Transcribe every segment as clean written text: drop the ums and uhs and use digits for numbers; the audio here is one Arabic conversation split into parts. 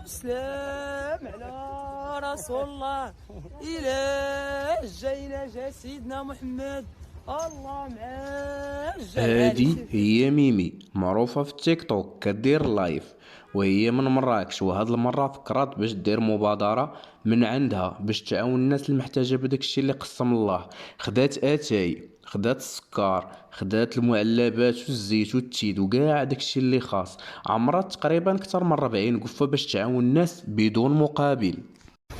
بسلام على رسول الله. إلا جا سيدنا محمد الله معاه. هادي هي ميمي، معروفة في التيك توك كدير لايف، وهي من مراكش. وهاد المرة فكرات باش دير مبادرة من عندها باش تعاون الناس المحتاجة بداك الشي اللي قسم الله. خدات اتاي، خدات السكر، خدات المعلبات والزيت والتيد وكاع داك الشي اللي خاص. عمرات تقريبا اكثر من 40 قفة باش تعاون الناس بدون مقابل.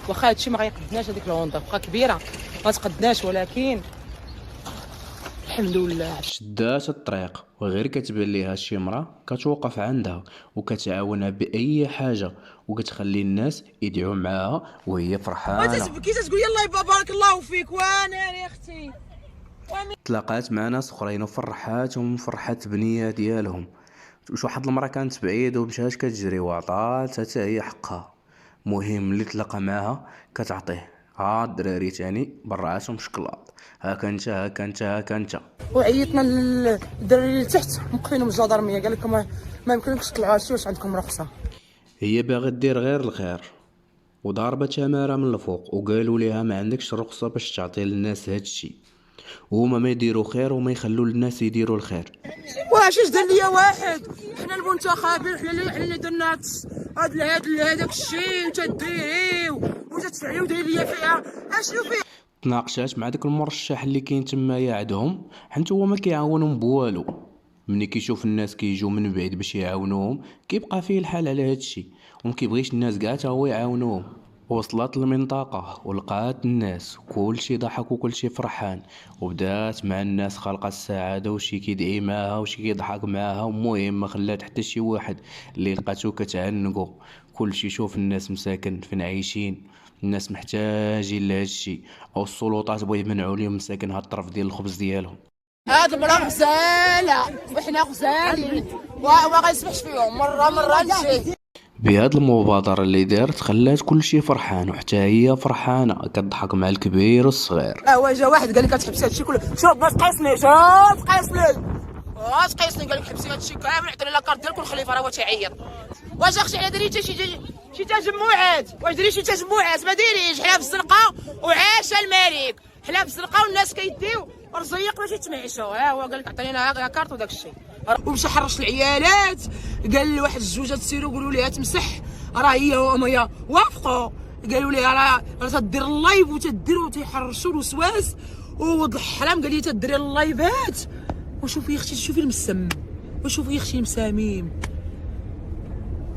واخا هادشي ما غيقدناش، هذيك الهوندا واخا كبيرة ما تقدناش، ولكن الحمد لله شدات الطريق وغير كتبان ليها شي مرا كتوقف عندها وكتعاونها باي حاجه وكتخلي الناس يدعوا معاها وهي فرحانه. تبكي تقول يلا بارك الله فيك. وانا يا اختي تلاقات مع ناس اخرين وفرحاتهم فرحات بنيه ديالهم. واحد المرا كانت بعيد ومشات كتجري وعطات حتى هي حقها. مهم اللي تلاقى معاها كتعطيه. الدراري تاني برعاتهم شكلاط، هاكا انت هاكا انت هاكا انت. وعيطنا للدراري اللي تحت موقفينهم الجدرميه، قال لكم ما يمكنكش تطلعوا، هادشي واش عندكم رخصه. هي باغا دير غير الخير وضاربة تمارة من الفوق وقالوا ليها ما عندكش رخصة باش تعطي للناس هادشي، وهما ما يديروا خير وما يخلوا الناس يديروا الخير. واش دار ليا واحد؟ حنا المنتخبين، حنا اللي درنا هذاك الشيء وتديريو وتتفعلوا داير ليا فيها اشنو فيه. تناقشات مع داك المرشح اللي كاين تمايا عندهم، حيت هو ما كيعاونهم بوالو. ملي كيشوف الناس كيجيو من بعيد باش يعاونوهم كيبقى فيه الحال على هادشي وما كيبغيش الناس كاع تا هو يعاونوهم. وصلت للمنطقة ولقات الناس كلشي ضحك وكلشي فرحان، وبدات مع الناس خالقة السعادة وشي كيدعي معاها وشي كيضحك معاها. ومهم ما خلات حتى شي واحد اللي لقاتو كتعنقو. كلشي شوف الناس مساكن فين عايشين، الناس محتاجين لهادشي، او السلطات بغاو يمنعوا لهم مساكن هاد الطرف ديال الخبز ديالهم. هاد المرا غزالة وحنا غزالين وما غيسمحش فيهم مرة نجي. بهاد المبادرة اللي دارت خلات كلشي فرحان وحتى هي فرحانة كتضحك مع الكبير والصغير. جا واحد قال لي كتحبسي هادشي كله، شوف ما تقيسني، شوف قيسني قال لك حبسي هادشي كامل، عطيني لاكارت ديالك والخليفه راه هو تيعيط. واش اختي حنا ديري شي تجمعات؟ واش ديري شي تجمعات؟ ما ديريش، حنا في الزنقه وعاش الملك، حنا في الزنقه والناس كيديو رزيق باش يتنعشوا. هو قال لك عطينا لاكارت وداك الشيء، ومشى حرش العيالات قال لواحد الزوجه تسيروا قولوا ليها تمسح، راه هي وهما وافقوا قالوا ليها راه تدير اللايف وتديروا تيحرشوا الوسواس ووض الحرام، قال لي تديري اللايفات. وشوفي يا اختي، شوفي المسم، وشوفي يا اختي المساميم.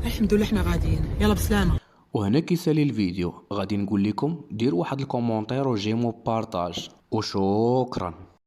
الحمد لله حنا غاديين، يلا بسلامه. وهنا كيسالي الفيديو غادي نقول لكم ديروا واحد الكومونتير وجيمو بارطاج وشكرا.